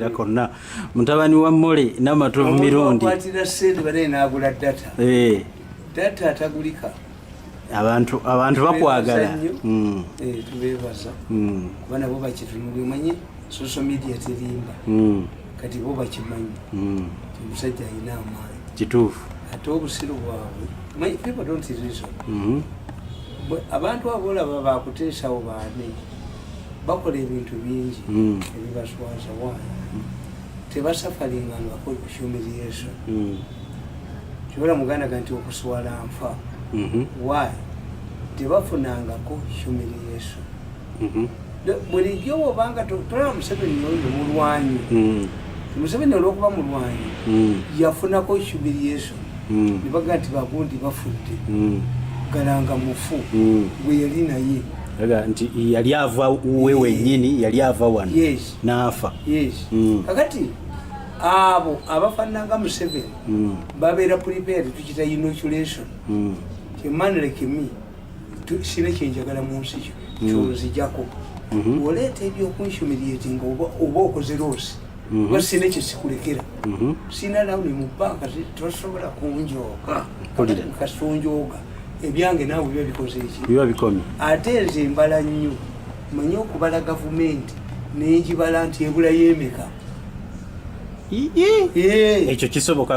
kubeera konna mutabani wa Mole n'amatovu mirundi kwatira sente bane nagula data data atagulika abantu bakwagala tubebaza bana bo bakitunuli manyi social media terimba kati bo bakimanyi musajja ina amaanyi kituufu ate obusiru bwabwe people don't reason abantu abola bakuteesawo baani bakola ebintu bingi ebibaswaza waani tebasafaringangako humiliation kibola muganda ganti okuswala nfa why tebafunangako humiliation bulijjo obanga tolaba Museveni oyo mulwanyi Museveni olwokuba mulwanyi yafunako humiliation nibaga nti bagundi bafudde galanga mufu bwe yali naye nti yali ava wewe nyini yali ava wano n'afa kakati abo abafananga Museveni babeera prepared tukita inoculation kimanire kimi sine kyenjagala mu nsi kyonzijako oleeta ebyokunhumiliating oba okoze loosi oba sine kyesikulekera sina lawuni mu banka tosobola kunjooga kasonjooga ebyange naawe biba bikoze eki biba bikomye ate nze mbala nnyo manye okubala gavumenti nenjibala nti ebula yemeka ekyo kisoboka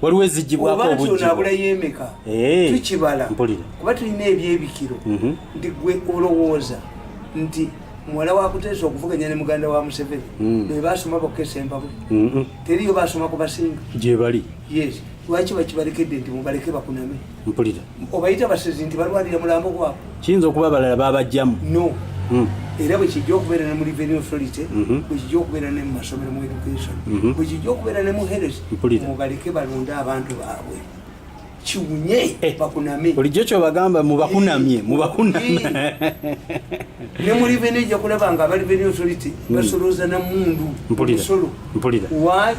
waliwo ezigibwako obujjo abula yemeka tukibala kuba tulina ebyebikiro nti gwe olowooza nti muwala wakuteesa okuvuganya ne muganda wa Museveni be basoma bokesa empabuli teriyo basoma kubasinga gye bali yes lwaki bakibalekedde nti mubaleke bakuname mpulira obayita basezi nti balwanira mulambo gwabwe kiyinza okuba abalala babajjamu no era bwe kijja okubeera ne mu revenue authority bwe kijja okubeera ne mu masomero mu education bwe kijja okubeera ne mu health mubaleke balonde abantu baabwe kiwunye bakuname bulijjo kyobagamba mubakunamye ne mu revenue ejja kulaba nga aba revenue authority basolooza na mundu musolo why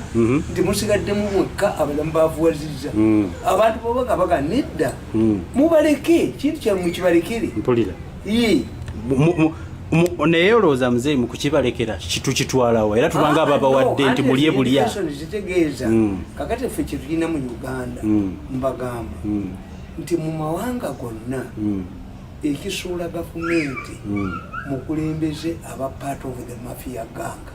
nti musigaddemu mwekka abalamu bavuwazizza abantu bobaga baga nedda mubaleke kintu kyammwe kibalekere naye olowooza muzeeyi mu kukibalekera tukitwalawo era tubanga ababawadde nti mulye bulya zitegeeza kakati ffe kyetulina mu Uganda mbagamba nti mu mawanga gonna ekisuula gavumenti mukulembeze aba part of the mafia gang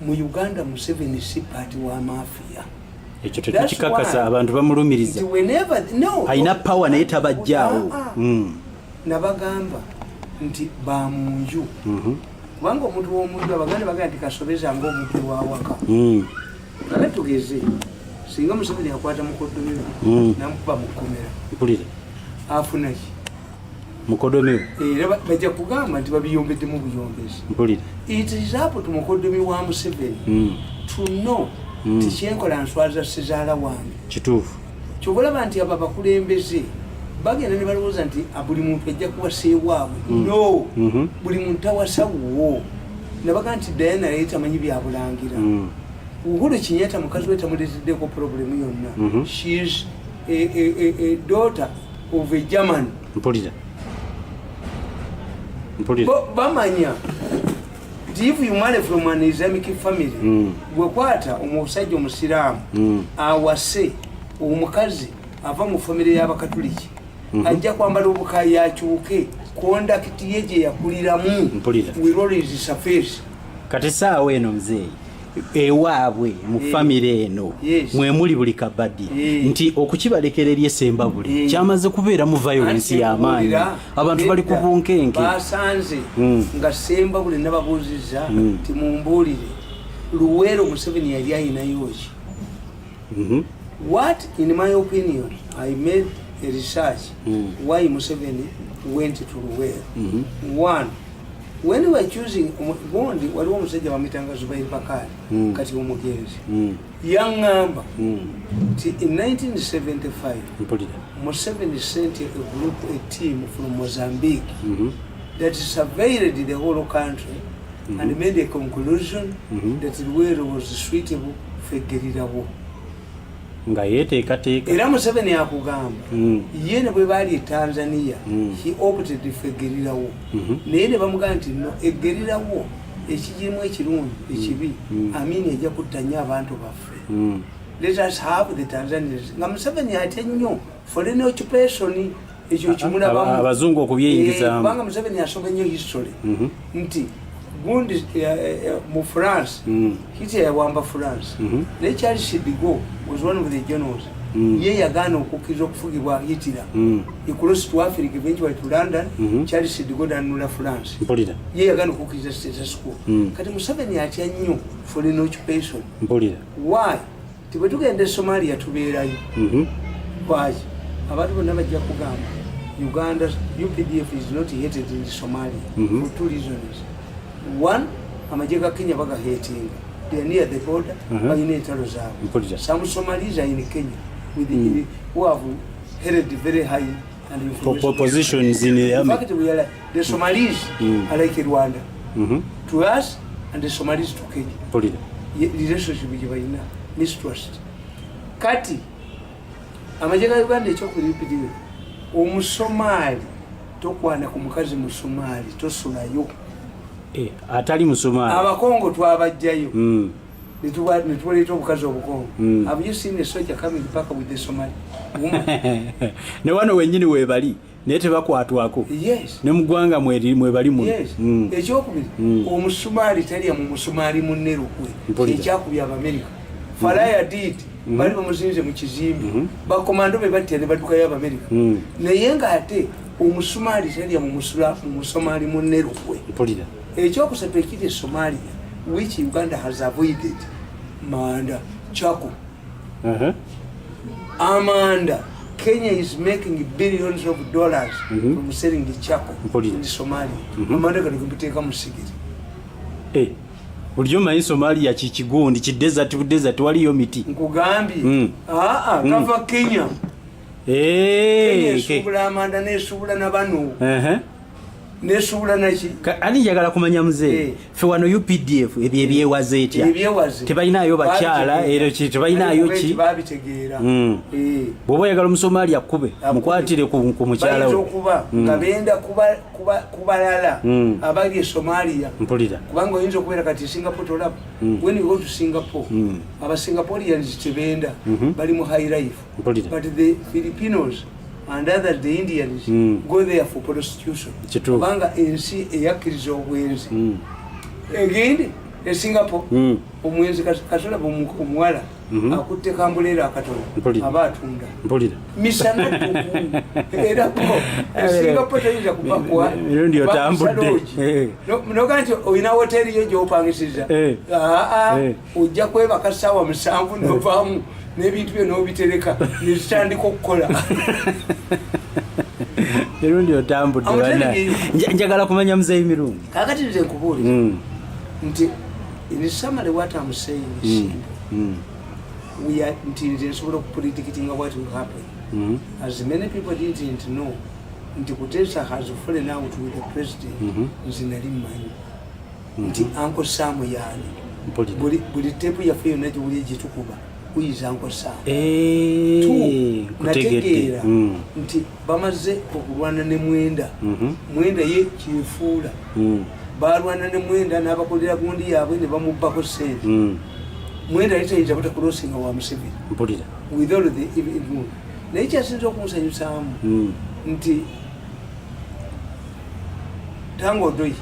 mu Uganda Museveni si part wa mafia ekyo tetukikakasa abantu bamulumiriza alina power naye tabajjaawo nabagamba nti bamunju kubanga omuntu w'omuntu abaganda bagamba nti kasobeza ng'omuntu wawaka kale tugeze singa Museveni akwata mukodomero namukuba mukomera mpulire afuna ki mukodomero era bajja kugamba nti babiyombedde mu buyombezi mpulire it is up to mukodomi wa Museveni to know tikyenkola nswaza sezaala wange kituufu kyobulaba nti abo abakulembeze bagenda ne balowooza nti buli muntu ajja kuwaseewaabwe no buli muntu awasawuwo nabaga nti Diana yali tamanyi byabulangira Uhuru Kenyatta mukazi we tamuleeteddeko problemu yonna she is a daughter of a German mpulira bamanya if you marry from an Islamic family gwekwata omusajja omusiraamu awase omukazi ava mu famire y'abakatuliki ajja kwambala obukaayi akyuke kondakiti ye gye yakuliramu will always surface kati saawa eno muzeeyi ewaabwe mu famire eno mwemuli buli kabadi nti okukibalekera eri esembabule kyamaze kubeera mu violence y'amaanyi abantu bali ku bunkenke basanze nga sembabule nababuuzizza nti mumbuulire Luweero Museveni yali ayinayo ki what in my opinion I made a research why Museveni went to Luweero. One, when we were choosing Bondi waliwo omusajja bamitanga Zubair Bakari kati omugezi yangamba in 1975 Museveni sent a team from Mozambique that surveyed the whole country and made a conclusion that Luweero was suitable for guerrilla war. nga yeteekateeka era Museveni akugamba ye ne bwe baali e Tanzania he opted for guerrilla war naye ne bamugamba nti no a guerrilla war ekijirimu ekirungi ekibi Amini ejja kutta nnyo abantu baffe. Let us have the Tanzanians nga Museveni ate nnyo foreign occupation ekyo kimulabamu abazungu okubyeyingizamu kubanga Museveni asoma nnyo history nti gundi mu France Hitler yawamba France ne Charles Digo was one of the generals ye yagana okukkiriza okufugibwa Hitler across to Africa eventually to London Charles Digo danula France ye yagana okukkiriza status quo kati Museveni atya nnyo foreign occupation why tibwe tugenda Somalia tubeerayo kwaki abantu bonna bajja kugamba Uganda UPDF is not hated in Somalia for two reasons. One, amajje ga Kenya baga hating. They are near the border, bayina entalo zaabwe. Some Somalis are in Kenya with the, who have held very high and positions in the army. In fact, we are like, the Somalis are like Rwanda. To us and the Somalis to Kenya. Relationship with bayina mistrust. Kati amajje ga Uganda ekyokulipidire Omusomali tokwana ku mukazi Musomali tosulayo atali Musomali abakongo twabajjayo nituwaleeta obukazi obukongo. Have you seen a soldier coming back with the Somali woman? Ne wano wenyini webali naye tebakwatwako ne mugwanga mwebali muno. Ekyokubiri Omusomali taliya mu Musomali munne lukwe ekyakubya Abamerika Falaya did bali bamuzinze mu kizimbe bakomando be battya ne badukayo Abamerika naye nga ate Omusomali taliya mu Musomali munne lukwe. Ekyokusatu ekiri Somalia which Uganda has avoided Manda Chako Amanda Kenya is making billions of dollars from selling the Chako in Somalia. Amanda kali kumpiteka musigiri buliyo manyi Somalia kikigundi ki desert waliyo miti nkugambye kava Kenya Kenya esubula Amanda nesubula nabano nesubula naki ani njagala kumanya muzee fe wano UPDF ebyewaze etya tebalinayo bakyala era tebalinayo ki babitegeera bwoba yagala Omusomalia kube mukwatire ku mukyala we ngabenda kubalala abali Somalia kubanga oyinza okubeera kati Singapore tolaba when you go to Singapore aba Singaporeans tebenda bali mu high life but the Filipinos and others the Indians go there for prostitution kubanga ensi eyakkiriza obwenzi egende Singapore omwenzi kasola omuwala akutte kambulera akatono aba atunda misana era po Singapore tayinza kupakwa mirundi otambudde noga nti oyina hoteli yo gyopangisiza ojja kwebaka ssaawa 7 novaamu n'ebintu byo n'obitereka nezitandika okukola mirundi otambudde bana njagala kumanya muzeeyi Mirungi kakati nze nkubuulira nti in summary what I'm saying is we are nti nsobola okupredicting what will happen as many people didn't know nti Kutesa has fallen out with the president nzi nali mmanyi nti Uncle Sam yani buli tepu yaffe yonna gyewuli egitukuba kuyiza Uncle Sam nategeera nti bamaze okulwana ne mwenda ye kifuula balwana ne mwenda n'abakolera gundi yaabwe ne bamubbako ssente mwenda yitayinza buta kulosinga wa Museveni with all the naye kyasinza okumusanyusaamu nti Tango Doi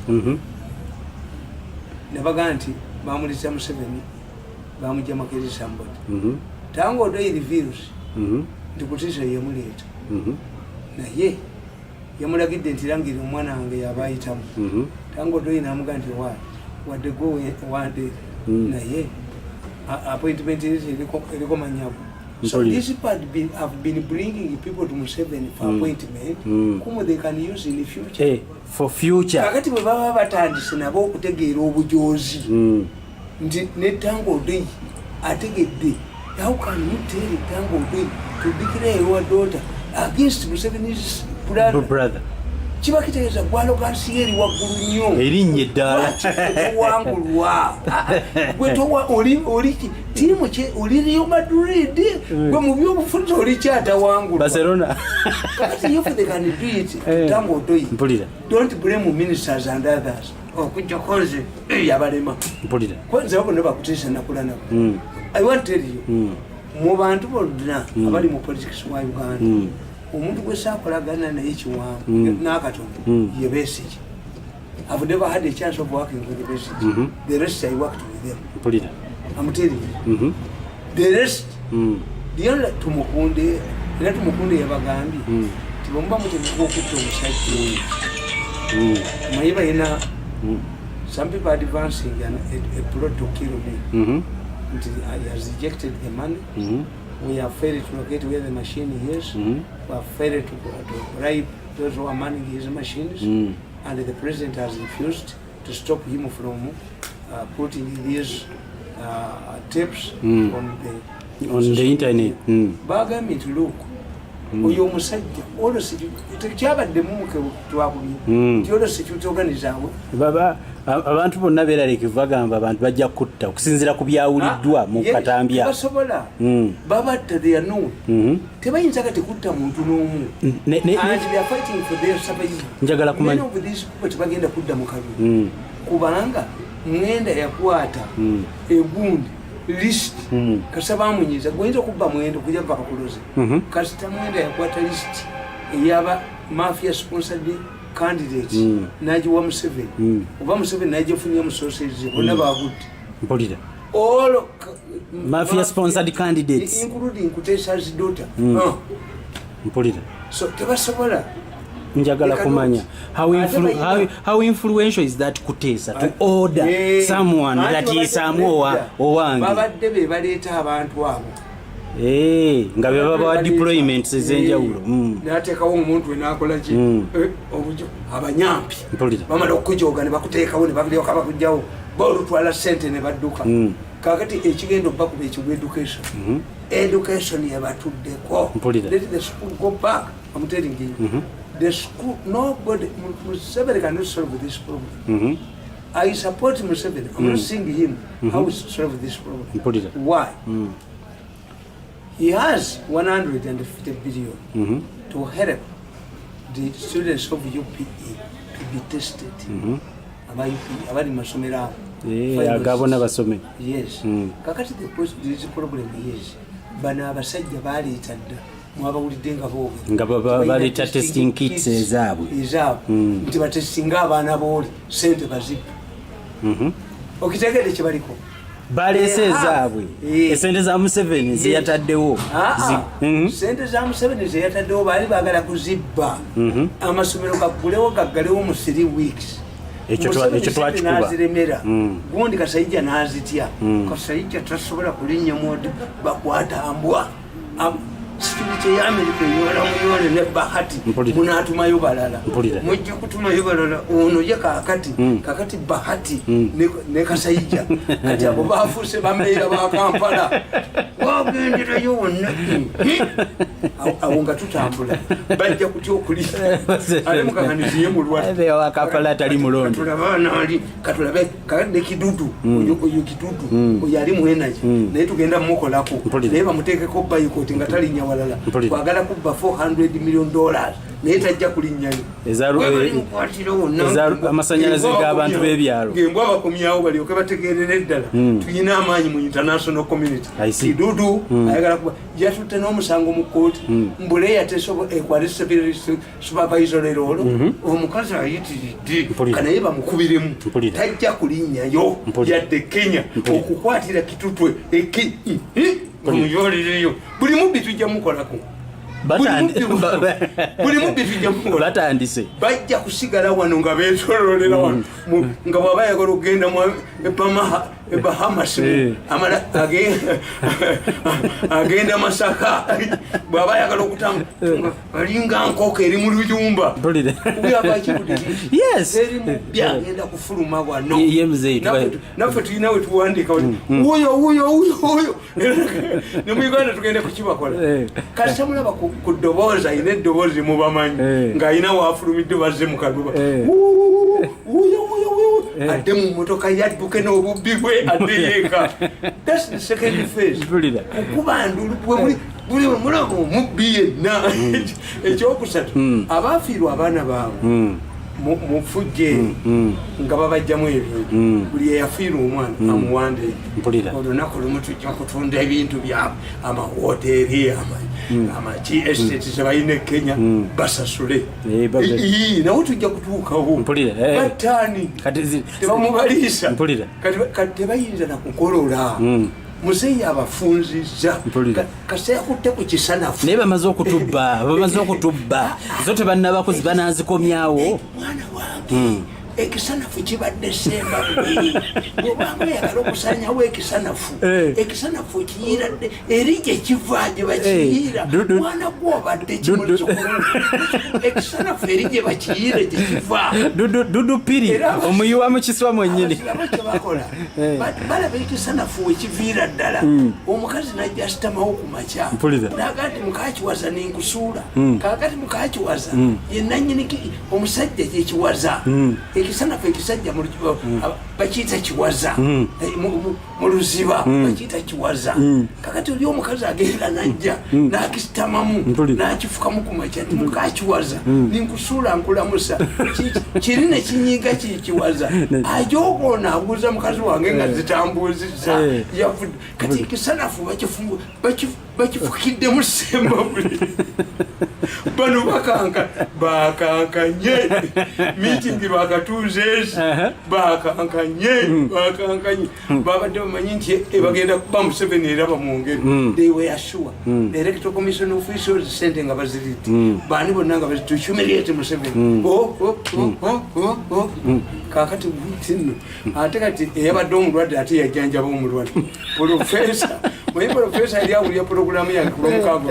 ne bagamba nti bamulisa Museveni bamujja Makeri Sambodi Tango Doi reveals nti Kutesa yamuleeta naye yamulagidde nti langira omwana wange yaba ayitamu Tango Doi n'amugamba nti wadde go wande naye appointment eriko manyago. So this part have been bringing people to Museveni for appointment whom they can use in the future for future. Kakati bwe baba batandise nabo okutegeera obujoozi nti ne Tango Doi ategedde. How can you tell Tango Doi to declare your daughter against Museveni's brother? Kiba kitegeeza gwalo gansi eri waggulu nnyo erinnya eddala wangulwa gwe towa oli tiimu kye oli Real Madrid gwe mu byobufuzi oli kyatawangulwa Barcelona kakati if they can do it Tango Doi don't blame ministers and others okujja konze yabalema kwanza abo nabo bakutesa nakula nabo. I want to tell you mu bantu bonna abali mu politics wa Uganda omuntu gwe sakolagana naye kiwanvu n'akatongo ye Besigye. I've never had a chance of working with the Besigye. The rest I worked with them. I'm telling you. The rest the only tumukunde era tumukunde yabagambye tibomba mutemeko okutta omusajja mayiba yena. Some people are advancing a plot to kill me. He has rejected the money. We have failed to locate where the machine is. We have failed to bribe those who are manning his machines. And the president has refused to stop him from putting these tapes on the internet. Bagami to look. Oyo musajja olose tekyabadde mumuke twakubye olose ky'otuganizawo baba abantu bonna beeraleke bagamba abantu bajja kutta okusinziira ku byawuliddwa mu katambya basobola babatta they are known tebayinza kati kutta muntu n'omu and they are fighting for their survival. Njagala kumanya tebagenda kudda mu kabi kubanga mwenda yakwata egundi list kasaba munyiza gwenza kubba mwendo kujja bakakuloze kasita mwenda yakwata list yaba mafia sponsored candidates naji wa Museveni oba Museveni naji funya mu sausage bona babuti mpolita all mafia sponsored candidates including Kutesa's daughter mpolita so tebasobola. Njagala kumanya how influential is that Kutesa to order someone that is Samoa owange babadde be baleeta abantu abo nga baba deployments ezenjawulo nateekawo omuntu enakola ki obujo abanyampi bamala okujoga ne bakuteekawo ne babiryoka bakujjawo bolutwala sente ne badduka kakati ekigendo bakuba ekigwa education yabatuddeko let the school go back. I'm telling you the school, nobody, Museveni cannot solve this problem. I support Museveni. I'm not seeing him how to solve this problem. Why? He has 150 billion to help the students of UPE to be tested. About masomera. Yes. Kakati the problem is bana abasajja baleetadda mwabawulidde nga baleeta testing kits ezaabwe nti batestinga abaana booli sente bazippa okitegedde kyebaliko baleese ezaabwe esente za Museveni zeyataddewo sente za Museveni zeyataddewo baali baagala kuzibba amasomero gaggulewo gaggalewo mu 3 weeks ekyo twakikuba naziremera gundi Kasayija nazitya Kasayija tasobola kulinnya modi bakwata mbwa security ya America yora ne bahati munatumayo balala mujja kutumayo balala ono ye kakati bahati ne Kasayija kati abo bafuse bameera ba Kampala wagendera yonna awonga tutambula bajja kutyo kuli ale mukaganiziye mulwa ebe wa Kampala tali mulondo tulabana ali katulabe kakade kidudu oyo kidudu oyali mu energy naye tugenda mukolako naye bamuteekeko bayikoti nga tali nyawalala kwagala kubba $400 million naye tajja kulinnyayo amasanyalaze g'abantu b'ebyalo ngembwa bakomyawo balyoke bategeerera eddala tuyina amaanyi mu international community kidudu ayagala kuba yatutte n'omusango mu kooti mbule yatesobola ekwale supervisory role omukazi ayitiridde kanaye bamukubiremu tajja kulinnyayo yadde Kenya okukwatira kitutwe muyolireyo buli mubbi tujja mukolako buli mubbi tujja mukola batandise bajja kusigala wano nga beetololera wano nga bw'aba yagala okugenda mu Bahamas amala agenda Masaka bw'aba yagala okutambula alinga nkoko eri mu luyumba byagenda kufuluma wano naffe tulina we tuwandiika wuyo ne mu Uganda tugenda kukibakola kasita mulaba ku ddoboozi ayina eddoboozi mubamanyi ng'ayina waafulumidde bazze mu kaduba adde mu motoka yadduke n'obubbi bwe adde yeeka. That's the second phase. Okuba ndulu buli mulabo mubbi yenna ekyokusatu abaafiirwa abaana baabwe mufujje nga babajjamu ebyo buli eyafiira omwana amuwande olunaku lumu tujja kutunda ebintu byabwe amawoteeri amaki estate zebalina e Kenya basasule nawe tujja kutuukawo bataani tebamubaliisa kati tebayinza nakukolola muzeeyi abafunzizza kaseera kutte ku kisanafu naye bamaze okutubba zo tebannabakozi banaazikomyawo mwana wange ekisanafu kibadde semba buli bwobanga oyagala okusanyawo ekisanafu kiyiradde eri gye kiva gye bakiyiira mwana gwobadde kimulisa ekisanafu eri gye bakiyiire gye kiva dudu piri omuyiwa mu kiswa mwennyini kyebakola balaba ekisanafu wekiviira ddala omukazi najja asitamawo ku makya naga nti mukakiwaza ninkusuula kakati mukakiwaza yenanyini omusajja gyekiwaza ekisanafu ekisajja bakiyita kiwaza mu luziba bakiyita kiwaza kakati oli omukazi agenda najja nakisitamamu nakifukamu ku makya nti mukakiwaza ninkusuula nkulamusa kiri nekinyiga kikiwaza ajogoona abuuza mukazi wange nga zitambuzizza yavudde kati ekisanafu bakifukiddemu semba buli bano bakankanye miitingi bakatuuzeesi bakankanye babadde bamanyi nti bagenda kuba Museveni era bamwongere they were sure the electoral commission officials sente nga baziriti bani bonna nga bazituhumiliate Museveni kakati bwitino ate kati eyabadde omulwadde ate yajjanjaba omulwadde profesa yali awulira programu yange kulomukaago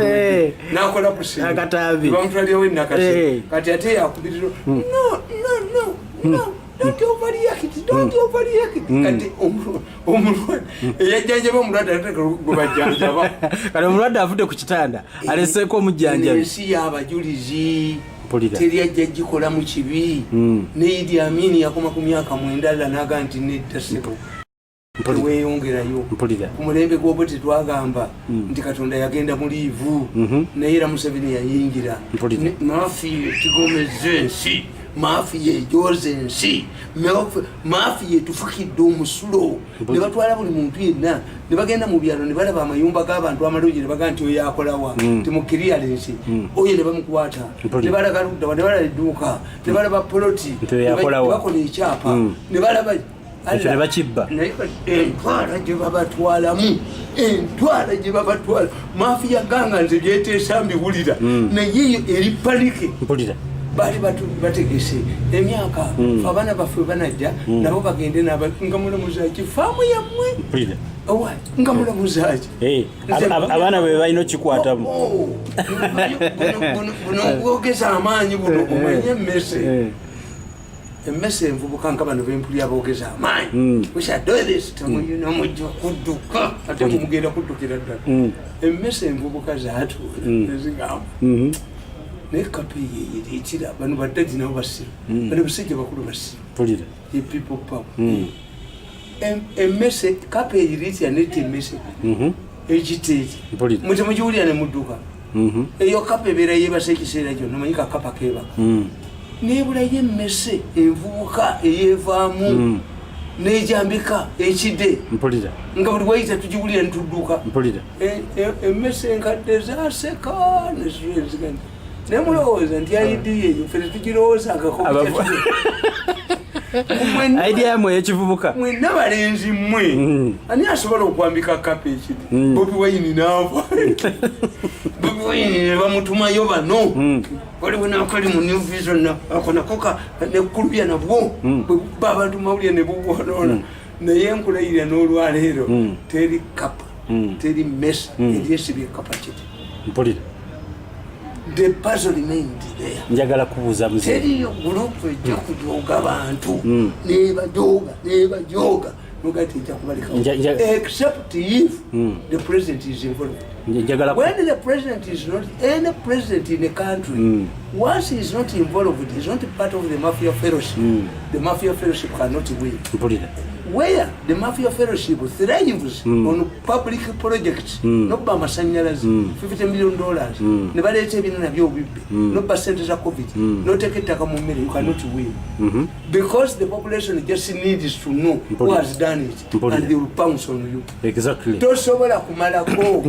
nakola akatabi bamutwalirawo enakase kati ate yakubiriro no don't overreact kati omulwadde eyajjanjaba omulwadde ate gwebajjanjaba kati omulwadde avudde ku kitanda aleseeko omujjanjabi ensi y'abajulizi teri ajja gikola mu kibi ne Idi Amin yakoma ku myaka 9 naga nti nedda sebo weyongerayo ku mulembe gw'obwe tetwagamba nti Katonda yagenda mu liivu naye era Museveni yayingira mafiya tigomeza ensi mafiya ejoza ensi mafiya etufukidde omusulo ne batwala buli muntu yenna ne bagenda mu byalo ne balaba amayumba g'abantu amalungi ne baga nti oyo akolawa timukirialensi oyo ne bamukwata ne balaga luddawa ne balaba edduuka ne balaba poloti ne bakola ekyapa ne balaba ekyo ne bakibba entwala gye babatwala mafiya ganga nze gyeteesa mbiwulira naye eri panike baali bategese emyaka abaana baffe banajja nabo bagende nga mulamuzaaki faamu yammwe nga mulamuzaaki abaana bwe balina okikwatamu buno bwogeza amaanyi buno omanye emmese envubuka nga bano bempulya boogeza amaanyi nomujja kudduka ate mugenda kuddukira ddala emmese envubuka zaatuula nezigamba naye kapeyi yeyereetira bano baddadi nabo basiru bano basajja bakulu basiru people power emmese kapeyi yereetira nete emmese egiteeti mutemugiwulira ne mudduka eyo kapa ebeera yebasa ekiseera kyonna omanyi kakapa kebaka nebulayo emmese envubuka eyeevaamu nejambika ekide nga buli wayita tugiwulira netudduka emmese enkadde zaseka nezizigana nemulowooza nti aidiya eyo ffe tetugirowoozangako aidiya yamwe ekivubuka mwenna balenzi mmwe ani asobola okwambika kapa ekide Bobi Wine naava Bobi Wine ne bamutumayo bano waliwo nakali mu New Vision ako nakoka nekkulubya nabwo babantu mawulire ne bubwonoona naye enkulayirira n'olwaleero teri kapa teri mesa eryesibye kapa kiti the puzzle remained there. Njagala kubuuza mzee. Teriyo gurupu ejja kujooga bantu nebajoga nogati ejja kubalika except if the president is involved. When the president is not any president in a country, once he is not involved, he is not part of the mafia fellowship, the mafia fellowship cannot win. Where the mafia fellowship thrives on public projects, no masanyalazi, $50 million, never let him in a view, no percentage of COVID, no take it you cannot win. Because the population just needs to know who has done it and they will pounce on you. Exactly. Tosobola kumalako.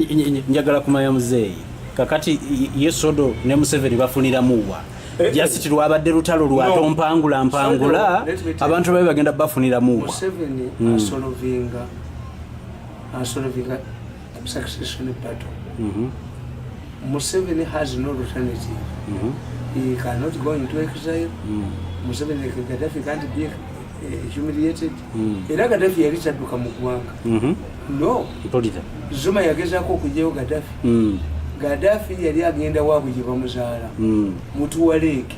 Njagala kumanya muzeeyi. Kakati yesodo ne Museveni bafunira muwa. Just lwabadde lutalo lwa tompangula abantu babe bagenda bafunira muwa. Museveni solving succession battle. Museveni has no alternative. He cannot go into exile. Museveni Gaddafi can't be humiliated. Era Gaddafi yalisha Dduka mu ggwanga. No. Zuma yagezaako okujjayo Gaddafi. Gaddafi yali agenda waabwe gye bamuzaala mutu wa leeki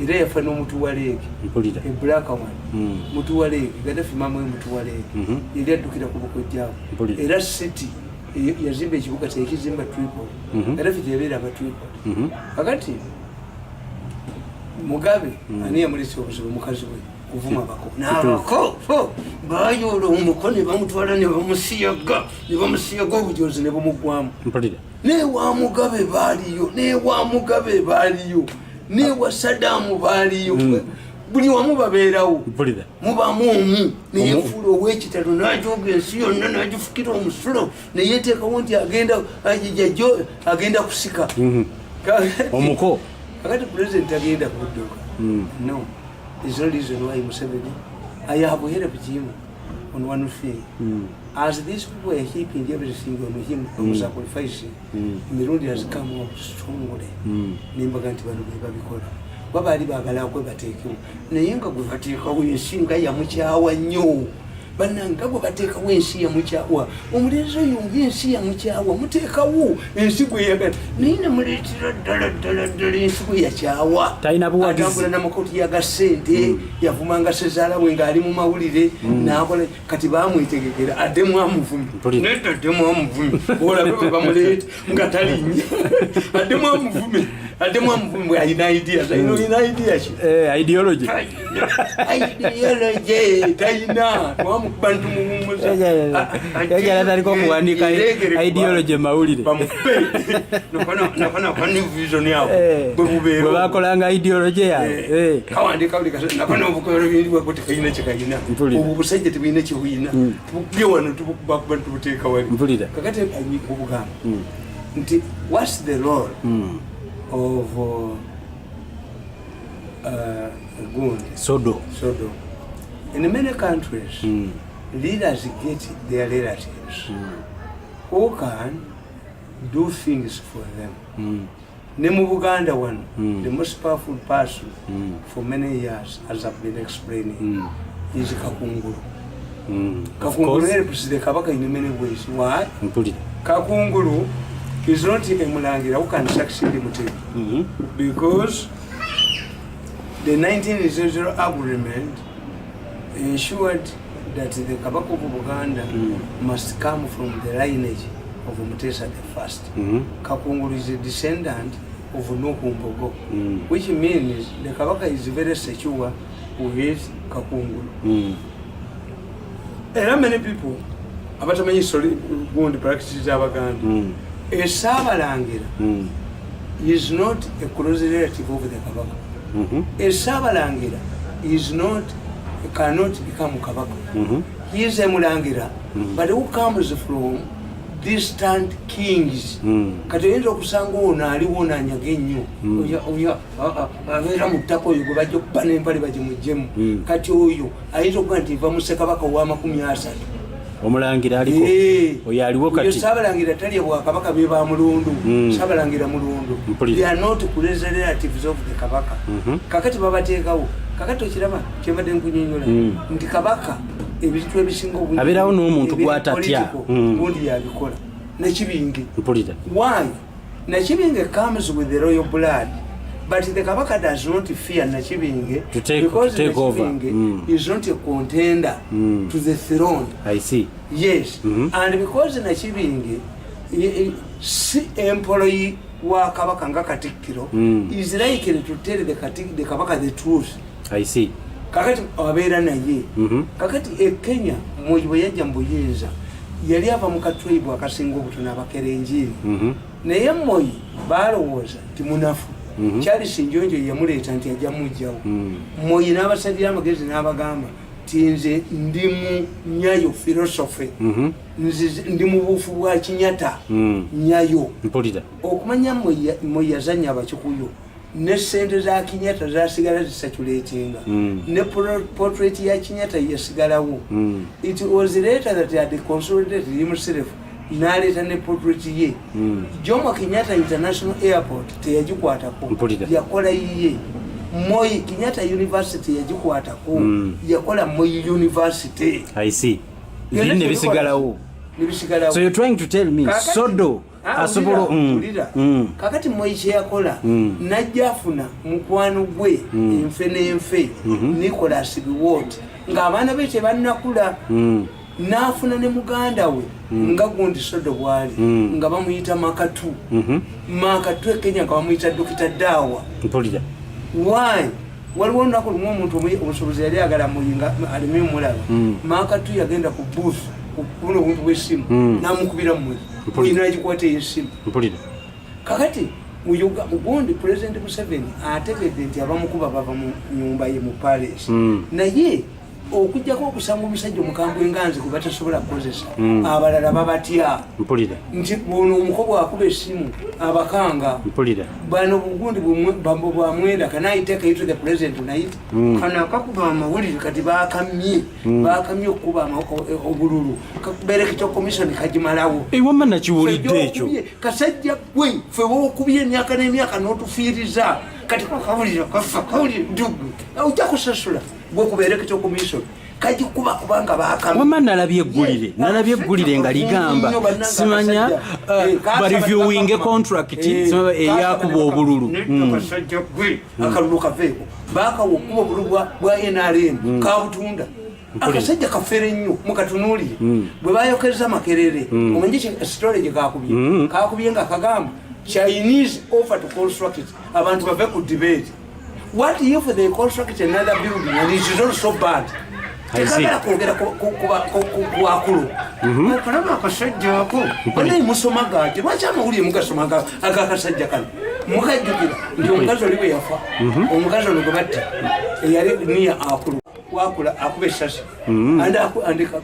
era yafa n'omutu wa leeki a black one mutu wa leeki Gaddafi mama we mutu wa leeki yali addukira ku bukojjaawo era city yazimba ekibuga kyekizimba Tripoli Gaddafi teyabeera aba Tripoli kakati Mugabe ani yamulisa obuzibu mukazi we kuvuma bako n'abako baayoola omukono ne bamutwala ne bamusiyaga obujozi ne bamugwamu ne wa Mugabe baaliyo ne wa Saddam baaliyo buli wamu babeerawo mubamu omu neyefuula ow'ekitalo n'ajooga ensi yonna n'agifukira omusulo neyeteekawo nti agenda kusika omuko kakati president agenda kudduka no. There's no reason why Museveni. I have helped him on one thing. As these people are heaping everything on him, sacrificing, Mirundi has come up strongly. Nimbaganti babikola. Babali bagala kwe batekewo. Naye nga gwe bateekawo ensi nga yamukyawa nnyo. Bananga gwe bateekawo ensi yamukyawa. Omulenzi oyo ensi yamukyawa muteekawo ensi gwe yagala. Naye namuleetera ddala ensi gwe yakyawa. Talina buwagizi. Atambula n'amakoti yaga ssente yavumanga sezaala we ng'ali mu mawulire n'akola kati baamwetegekera addemu amuvumi. Nedda addemu amuvumi. Olabe bwe bamuleeta nga talinnya. Addemu amuvumi bwe alina ideas. Alina ideas ki? Ideology. Ideology talina. Bantu muwumuza. Yagala taliko kuwandika ideology mawulire. Nakona kwa new vision yawo. Bwe bakolanga ideology yawo. Kawandika buli kasana nakona obukolo bindi bwe tekayina kyekayina. Obu busajja tebuyina kyebuyina. Tubugye wano tubukuba ku bantu buteeka wali. Kakati obugamba nti what's the role of Sodo. In many countries, leaders get their relatives who can do things for them. Nemu Buganda one, the most powerful person for many years, as I've been explaining, is Kakunguru. Kakunguru helps the Kabaka in many ways. Why? Kakunguru is not a Mulangira who can succeed him because the 1900 agreement ensured that the Kabaka of Buganda must come from the lineage of Mutesa I. Kakunguru is a descendant of Nukumbogo, which means the Kabaka is very secure with Kakunguru. There are many people about many going to practice Abaganda. A Sabalangira is not a close relative of the Kabaka. A Sabalangira is not, cannot become Kabaka. He is a Mulangira, but who comes from distant kings. Katoyinza okusanga ono aliwo n'anyaga ennyo. Abeera mu ttaka oyo gwe bajja okuba n'empale bagimuggyemu. Kati oyo ayinza okuba nti nva mu Ssekabaka owa30. Omulangira aliko oyo aliwo kati. Oyo Saabalangira talya Bwakabaka be ba Mulundu. Saabalangira Mulundu. They are not close relatives of the Kabaka. Kakati babateekawo. Kakati okiraba kyembadde nkunyonnyola nti Kabaka ebintu ebisinga obungi abeerawo n'omuntu gwatatya gundi yabikola nekibinge. Why? Nakibinge comes with the royal blood, but the Kabaka does not fear Nakibinge because Nakibinge is not a contender to the throne. I see. Yes. And because Nakibinge si employee wa kabaka nga Katikkiro is likely to tell the kabaka the truth. I see. Kakati abeera naye kakati Kenya Moi bwe yajja mu buyinza yali ava mu katribe akasinga obutono abakerenjini naye Moi balowooza nti munafu Charles Njonjo yamuleeta nti ajja mujjawo Moi n'abasalira amagezi n'abagamba nti nze ndi mu Nyayo philosophy ndi mu bufu bwa Kinyata Nyayo okumanya Moi yazannya abakikuyu ne sente za Kinyata zasigala zisatulatinga ne portrait ya Kinyata yasigalawo. It was later that he had consolidated himself n'aleeta ne portrait ye Jomo Kenyatta International Airport teyagikwatako yakola yiye. Moi Kenyatta University yagikwatako yakola Moi University. I see. Binne bisigalawo. So you're trying to tell me Sodo asobolo kakati Moi kye yakola najja afuna mukwano gwe enfe n'enfe Nicholas Biwott ng'abaana be tebannakula n'afuna ne muganda we nga gundi Sodo bwali nga bamuyita Makatu Makatu Kenya nga bamuyita Dr. Dawa. Why? Waliwo olunaku lumu omuntu omusuubuzi yali agala muyinga alimi omulaba Makatu yagenda ku booth kuno omuntu w'essimu n'amukubira mu oyina agikwata y'essimu. Kakati mugundi President Museveni ategedde nti abamukuba bava mu nyumba ye mu palace naye okujjako okusanga omusajja omukambwe enganzi gwe batasobola kukozesa abalala babatya nti ono omukobo akuba essimu abakanga bano bugundi bwamwenda kanayiteeka you to the president night kana akakuba amawulire kati bakamye okukuba obululu kakuberekita commission kagimalawo wamma nakiwulidde ekyo kasajja gwe ffe wookubye emyaka n'emyaka n'otufiiriza kati kakawulire kafa kawulire dugu ojja kusasula gwe kuberekita commission kagikuba kubanga bakamye. Wamma nalabye eggulire nga ligamba simanya bareviewing contract eyakuba obululu kasajja gwe akalulu kaveeko bakawa okuba obululu bwa NRM kabutunda akasajja kafere nnyo mukatunuulire bwe bayokereza makerere omanyi storage kakubye nga kagamba Chinese offer to construct it abantu bave ku debate. What if they construct another building and it is also bad? Tekagala kwogera kuwakulu okalaba akasajja ako banaye musoma gaati lwaki amawulire mugasoma agakasajja kano mukajjukira nti omukazi oli bwe yafa omukazi ono gwe batta eyali niya akulu wakula akuba essasi and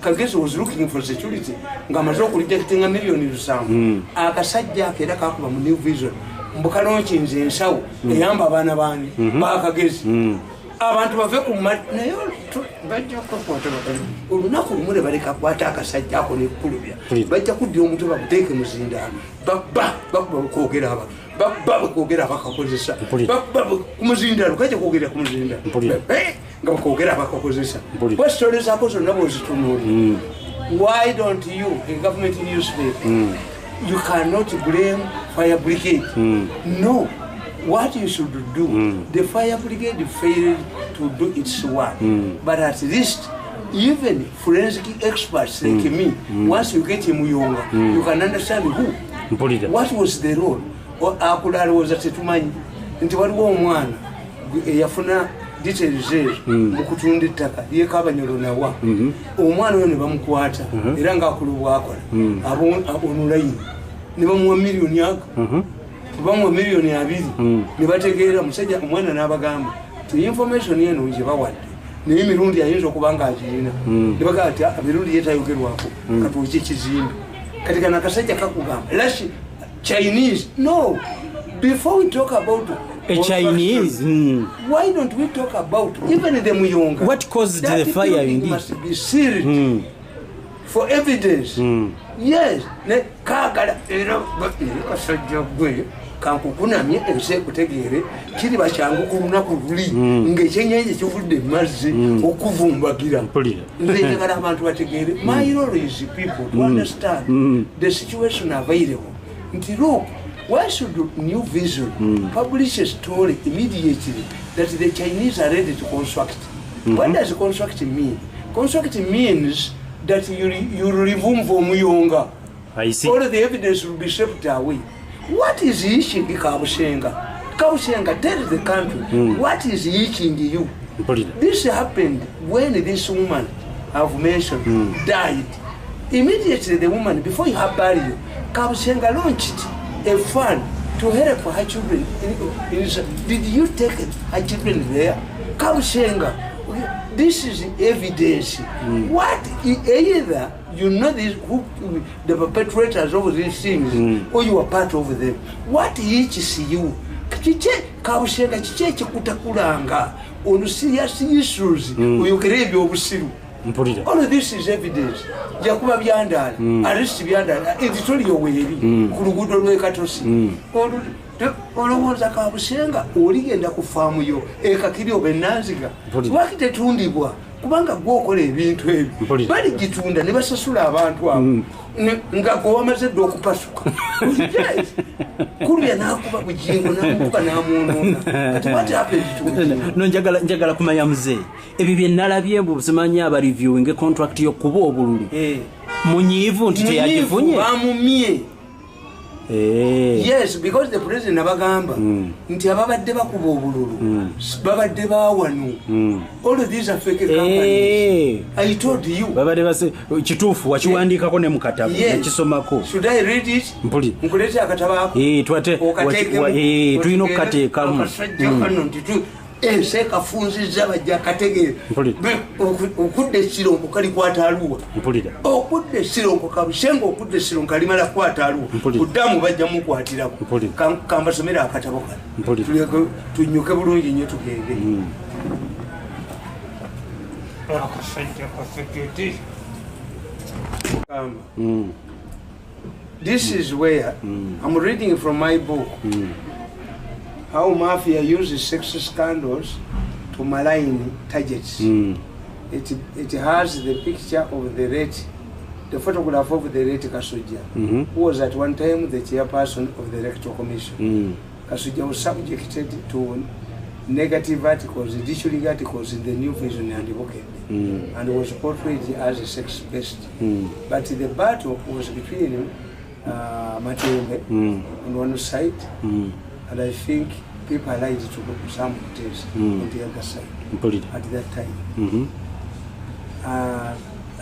Kagezi was looking for security ng'amaze okulijjakitinga miliyoni 7 akasajja ako era kakuba mu New Vision mbukalonkinze ensawo eyamba abaana bandi bakagezi abantu bave ku naye bajja kukwata olunaku lumule baleka kwata akasajja ako nekkulubya bajja kuddya omuntu bakuteeke muzindaalo bakuba kwogera abantu bakwogera abakakozesa kumuzindaalo kajja kwogera ku muzindaalo nga bakwogera abakakozesa kwesitole zaako zonna bwozitunuuli. Why don't you in government newspaper you cannot blame fire brigade? No. What you should do, the fire brigade failed to do its work, but at least even forensic experts like me, once you get him Muyonga, you can understand who, what was the role. Akulala was at Tumanyi, nti waliwo omwana yafuna details mukutunda ettaka yekabanyolo nawa omwana oyo ne bamukwata era ng'akulubwa akola onulayini ne bamuwa miliyoni bamuwa miliyoni 2 ne bategeera musajja omwana n'abagamba ti information eno gye bawadde naye emirundi ayinza okuba nga agirina ne bagamba ti emirundi yetayogerwako katuuki ekizimbe kati kana akasajja kakugamba lashi Chinese. No, before we talk about a Chinese, why don't we talk about even the Muyonga? What caused the fire indeed? Must be sealed for evidence. Yes, kagala era kasajja gwe kankukunamye ense kutegeere kiri bakyangu ku lunaku luli ng'ekyennyanja kivudde mazzi okuvumbagira nze njagala abantu bategeere my role is people to understand the situation available. Look, why should New Vision publish a story immediately that the Chinese are ready to construct? What does construct mean? Construct means that you remove Muyonga. I see. All the evidence will be swept away. What is itching Kabushenga? Kabushenga, tell the country, what is itching you? This happened when this woman I've mentioned died. Immediately the woman, before her burial, Kabushenga launched a fund to help her children. Did you take her children there? Kabushenga, this is evidence. What either you know these who the perpetrators of these things, or you are part of them. What itches you? Kabushenga chiche kutakulanga on serious issues. You crave your busiru. All of this is evidence. Jakuba byandala, arrest byandala, editorial webi, kurugudo lwekatosi. Olowooza Kabushenga oligenda ku faamu yo ekakiri obenanziga wakitetundibwa kubanga gwokola ebintu ebyo bali gitunda ne basasula abantu abo nga gwe wamaze dde okupasuka kulya n'akuba bujingo n'amukuba n'amuonoona kati what happened no njagala kumanya muzeeyi ebyo bye nalabye mbu simanyi aba reviewing contract y'okkuba obululu munyiivu nti teyagifunye bamumye. Yes, because the president abagamba nti ababadde bakuba obululu babadde bawanu. All of these are fake companies. I told you. Babadde base kituufu wakiwandiikako ne mukatabo nekisomako. Should I read it? Mpuli. Nkuleete akatabo ako. Twate tulina okukateekamu. Enseeka funzizza bajja kategeera okudde esironko kali kwata aluwa okudde esironko Kabushenga okudde esironko kalimala kwata aluwa kuddamu bajja mukwatirako kambasomera akatabo kano tunyuke bulungi nnyo tugende. This is where I'm reading from my book. How mafia uses sex scandals to malign targets. It has the picture of the photograph of the late Kasuja, who was at one time the chairperson of the Electoral Commission. Kasuja was subjected to negative articles, editorial articles in the New Vision and Advocate, and was portrayed as a sex pest. But the battle was between Matembe on one side, and I think people allied to some hotels on the other side at that time.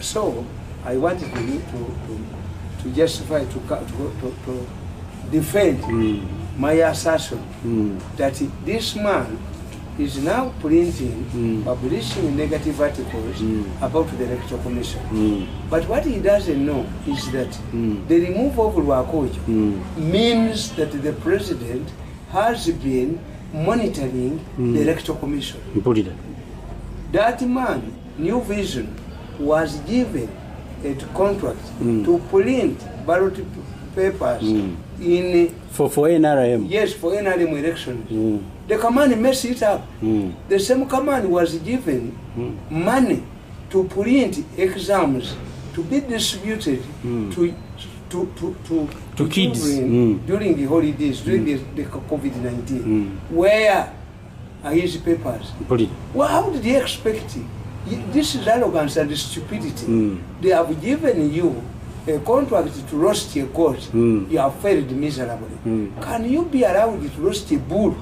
So I wanted to justify, to defend my assertion that this man is now printing, publishing negative articles about the Electoral Commission. But what he doesn't know is that the removal of Lwakojo means that the president has been monitoring the Electoral Commission. That man, New Vision, was given a contract to print ballot papers for NRM. Yes, for NRM elections. The command messed it up. The same command was given money to print exams to be distributed to kids during the holidays, during the COVID-19. Where are his papers? Well, how did he expect it? This is arrogance and stupidity. They have given you a contract to roast a goat. You have failed miserably. Can you be allowed to roast a bull?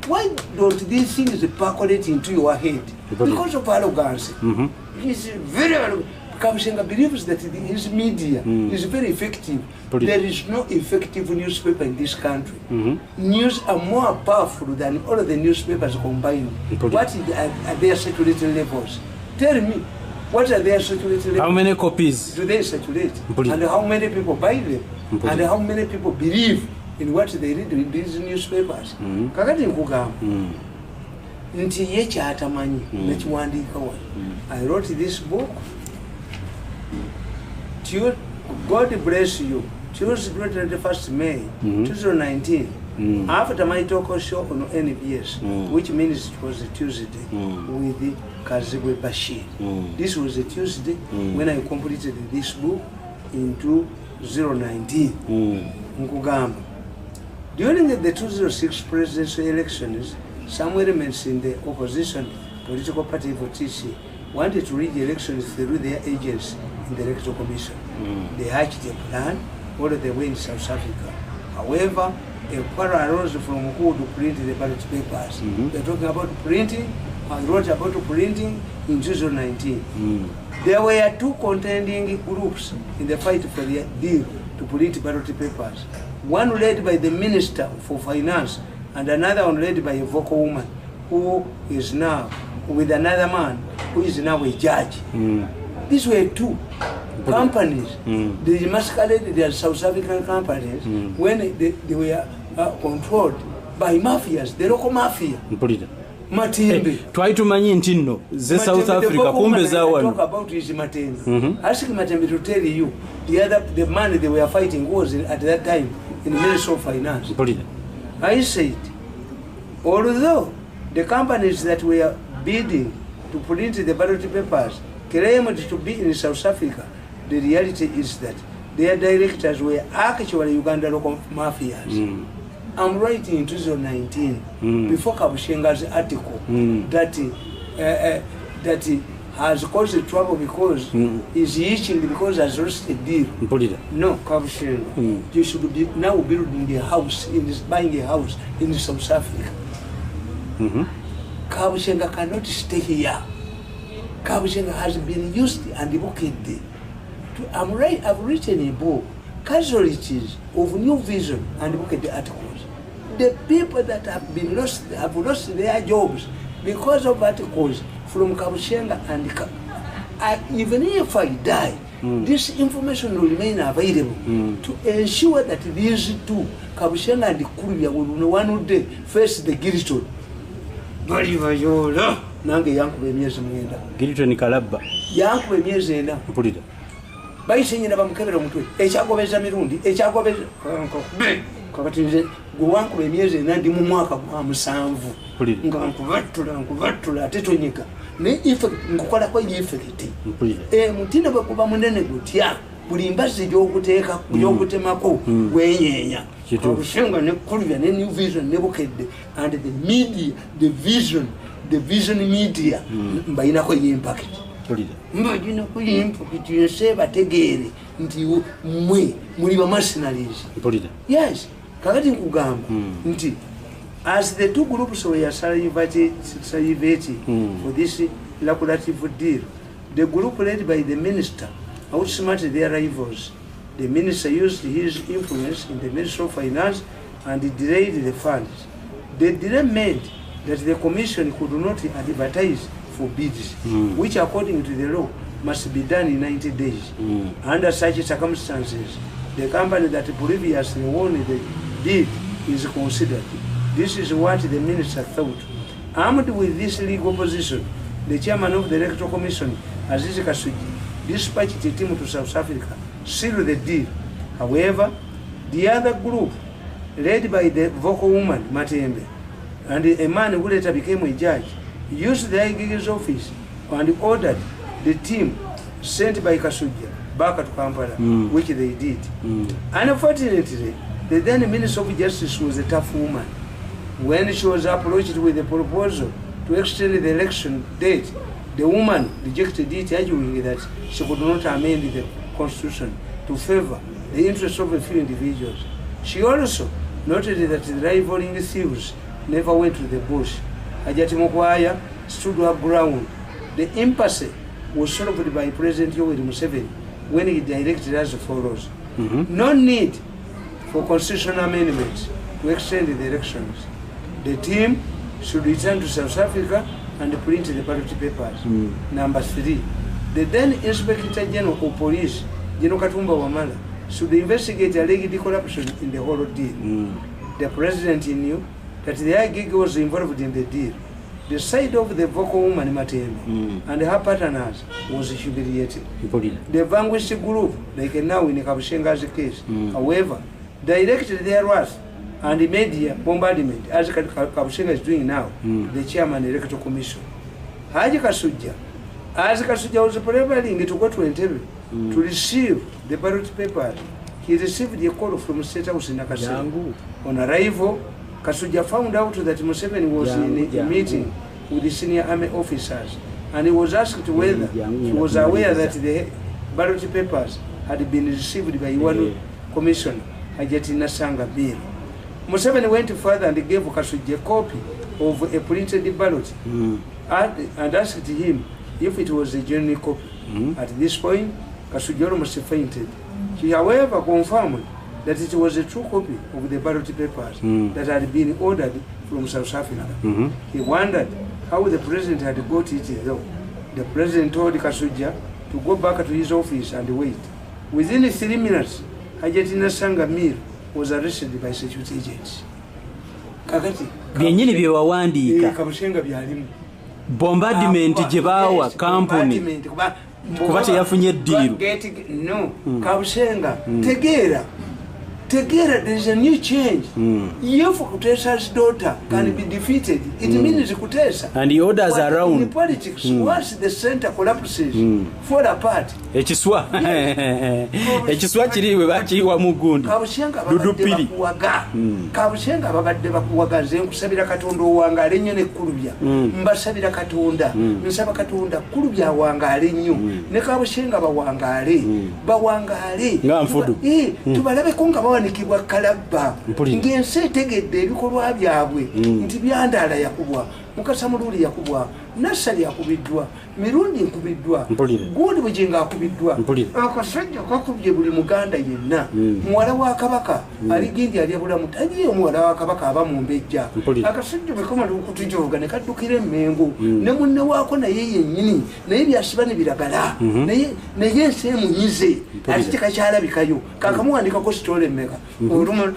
Why don't these things percolate into your head? Because of arrogance. He's very arrogant. Kabushenga believes that his media is very effective. There is no effective newspaper in this country. News are more powerful than all of the newspapers combined. What are their circulating levels? Tell me, what are their circulating levels? How many copies do they circulate? And how many people buy them? And how many people believe in what they read in these newspapers? Kakati nkugamba nti ye kyatamanyi nekiwandiika wano. I wrote this book. God bless you. Tuesday, 21st May 2019. After my talk show on NBS, which means it was a Tuesday with Kazibwe Bashir. This was a Tuesday when I completed this book in 2019. Nkugamba. During the 2006 presidential elections, some elements in the opposition political party of TC wanted to rig elections through their agents in the Electoral Commission. They hatched a plan all the way in South Africa. However, a quarrel arose from who to print the ballot papers. They're talking about printing. I wrote about printing in 2019. There were two contending groups in the fight for the deal to print ballot papers. One led by the Minister for Finance and another one led by a vocal woman who is now with another man who is now a judge. These were two companies. They masqueraded their South African companies when they were controlled by mafias, the local mafia. Matembe. Try to manyi ze South Africa kumbe za wanu. Talk about is Matembe. Ask Matembe to tell you the money they were fighting was at that time in the Ministry of Finance. I said, although the companies that were bidding to print the ballot papers claimed to be in South Africa, the reality is that their directors were actually Uganda local mafias. I'm writing in 2019 before Kabushenga's article that has caused trouble because he's itching because has lost a deal. No, Kabushenga, you should be now building a house, buying a house in South Africa. Kabushenga cannot stay here. Kabushenga has been used and booked. I've written a book, Casualties of New Vision, and booked the articles. The people that have lost their jobs because of articles from Kabushenga and even if I die, this information will remain available to ensure that these two, Kabushenga and Kurya, will one day face the guillotine. Nange yankube emyezi mwenda. Guillotine kalabba. Yankube emyezi enda. Mpulira. Bayisenyera bamukebera omutwe. Ekyagobeza mirundi, ekyagobeza kakati nze gwe wankube emyezi enda ndi mu mwaka gwa 7. Nga nkubattula ate tonyeka. Ne ife nkukola kwa effect. Mutina bakuba munene gutya. Buli mbazi gy'okuteeka gy'okutemako gwenyenya. Kabushenga ne Kurya ne New Vision ne Bukedde and the media, the vision media mbayinako impact. Mbayinako impact yose bategeere nti mwe muli ba mercenaries. Yes, kakati nkugamba nti as the two groups were salivating for this lucrative deal, the group led by the minister outsmarted their rivals. The minister used his influence in the Ministry of Finance and delayed the funds. The delay meant that the commission could not advertise for bids, which according to the law must be done in 90 days. Under such circumstances, the company that previously won the bid is considered. This is what the minister thought. Armed with this legal position, the chairman of the Electoral Commission, Azizi Kasugi, dispatched a team to South Africa, sealed the deal. However, the other group, led by the vocal woman, Matembe, and a man who later became a judge, used the IG's office and ordered the team sent by Kasugi back to Kampala, which they did. Unfortunately, the then Minister of Justice was a tough woman. When she was approached with a proposal to extend the election date, the woman rejected it, arguing that she could not amend the constitution to favor the interests of a few individuals. She also noted that the rivaling thieves never went to the bush. Ajati Mokwaya stood her ground. The impasse was solved by President Museveni when he directed as follows. No need for constitutional amendments to extend the elections. The team should return to South Africa and print the ballot papers. Number 3, the then Inspector General of Police, General Katumba Wamala, should investigate alleged corruption in the whole deal. The president knew that the IGIG was involved in the deal. The side of the vocal woman Matembe and her partners was humiliated. The vanquished group, like now in Kabushenga's case, however, directed their wrath and the media bombardment, as Kabushenga is doing now, the chairman of the Electoral Commission. Haji Kasuja, as Kasuja was preparing to go to Entebbe to receive the ballot papers, he received a call from State House in Nakasero. On arrival, Kasuja found out that Museveni was in a meeting with the senior army officers and he was asked whether he was aware that the ballot papers had been received by one commissioner, Hajatina Sanga Bill. Museveni went further and gave Kasujja a copy of a printed ballot and asked him if it was a genuine copy. At this point, Kasujja almost fainted. He, however, confirmed that it was a true copy of the ballot papers that had been ordered from South Africa. He wondered how the president had got it though. The president told Kasujja to go back to his office and wait. Within 3 minutes, Hajatina Sanga Mir was arrested by security agents. Kakati byenyini byewawandika Kabushenga byalimu bombardment jebawa company kuba teyafunye deal. No, Kabushenga Tegera, there is a new change. If Kutesa's daughter can be defeated, it means Kutesa. And the orders but around. in politics, once the center collapses, fall apart. Ekiswa kiriwe bakiwa mugundi. Kabushenga babadde bakuwaga nze nkusabira Katonda owangale nnyo ne kulubya. Mbasabira Katonda, nsaba Katonda kulubya awangale nnyo. Ne Kabushenga bawangale. Ngamfudu. Tubalabe konga bawanikibwa kalabba. Ngense etegedde ebikolwa byabwe nti byandala yakubwa. Mukasa Mululi yakubwa, Nasali yakubiddwa, Mirundi nkubiddwa, Gundi Bujenga akubiddwa. Akasajja kakubye buli Muganda yenna. Muwala wa Kabaka aligindi alyabula mutaji omuwala wa Kabaka aba mu mbejja. Akasajja bekoma okutujoga ne kaddukira Mengo. Ne munne waako naye yennyini, naye byasibane biragala. Naye ensi emunyize. Ati kakyalabikayo. Kakamuwandikako sitole mmeka. Oluma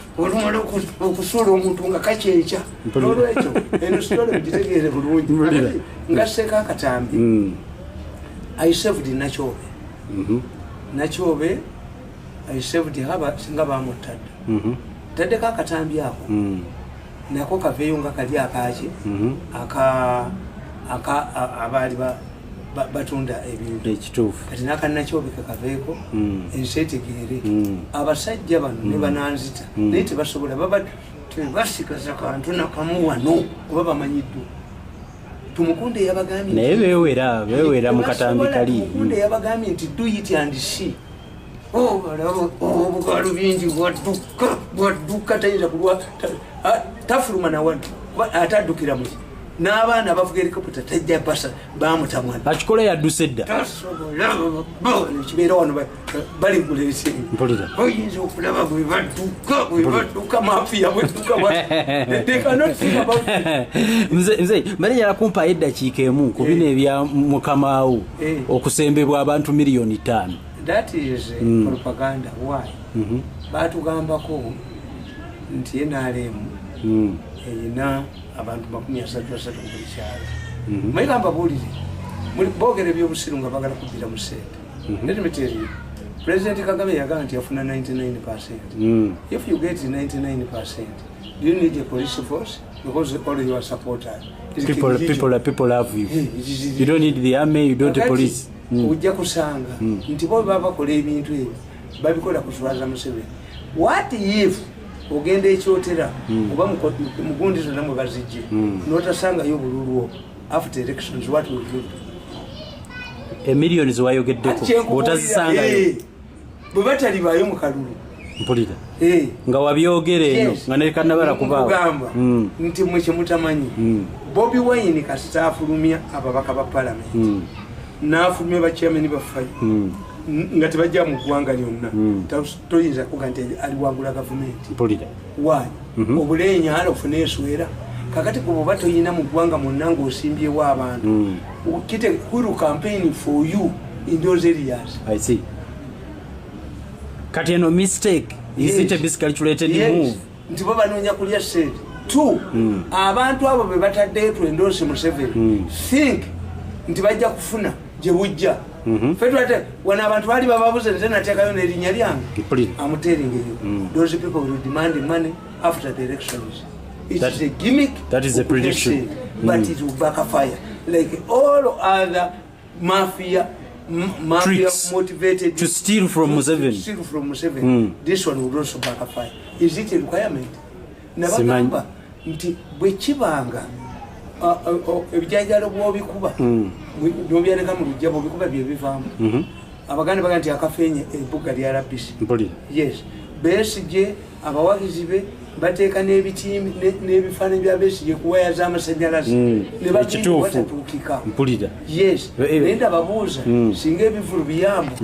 okusuula omuntu nga kakyenkya. N'olwekyo eno sitole mugitegeere bulungi. Ngaseka Katambi. I served in Nachobe. Nachobe, I served haba singa bamutadde. Tadde ka Katambi ako. Nako kaveyo nga kali akaaki. Abali batunda ebintu ekituufu. Kati naka Nachobe kakaveeko ensetegeere. Abasajja bano ne bananzita. Naye tebasobola basikaza kantu nakamu wano kuba bamanyiddwa. Tumukunde yabagambye naye beewera mu Katambi kali. Tumukunde yabagambye nti do it and see. Obugalu bingi bwadduka tayinza kulwa tafuluma na wano ataddukira mu n'abaana bavuga helicopter tajja basa bamutamwana akikola yadduse dda kibeera wano bali kulesi oyinza okulaba bwe badduka mafia bwedduka they cannot think about it. Mzee manya kumpa eddakiika emu ku bino ebya Mukamaawo okusembebwa abantu miliyoni 5. That is propaganda. Why? Batugambako nti NRM eyina abantu 33 ku kyalo. Mayigamba bulire bogere byobusiru nga bagala kubira mu sente. Let me tell you, President Kagame yagamba nti afuna 99%. If you get 99%, do you need a police force? Because all your supporters people love you. You don't need the army, you don't need police. Ujja kusanga nti bo baba kola ebintu ebyo babikola kuswaza Museveni. What if ogenda ekyotera oba mugundi zonna mwe bazijje n'otasanga yo bululu after elections, what will you do? Millions wayogeddeko otazisangayo bwe batalibayo mu kalulu mpulira nga wabyogere eno nga nekanabala kubaawo nti mwe kyemutamanyi Bobi Wine kasita afulumya ababaka ba parliament n'afulumya ba chairman ba fayi nga tebajja mu ggwanga lyonna toyinza kuga nti aliwangula gavumenti mpulira why obuleenya ala ofune eswera kakati kubo batoyina mu ggwanga mwonna ng'osimbyewo abantu kite kuru campaign for you in those areas. I see. Kati eno mistake is it a miscalculated move? Nti baba nonya kulya sente. Two, abantu abo be batadde to endorse Museveni think nti bajja kufuna je bujja. Fedwate wana abantu bali bababuze tena tekayo nerinnya lyange. I'm telling you, those people will demand money after the elections. It's a gimmick. That is a prediction. But it will backfire. Like all other mafia tricks motivated to steal from Museveni. This one will also backfire. Is it a requirement? Nabagamba nti bwe kibanga ebijanjalo bwobikuba nobyaleka mu lujja bwobikuba byebivaamu abaganda baga nti akafenye ebbuga lya rabisi yes Besigye abawagizi be bateeka n'ebitimbi n'ebifaananyi bya Besigye ku waya z'amasanyalaze ne batatuukika mpulira yes naye ndababuuza singa ebivulu biyambu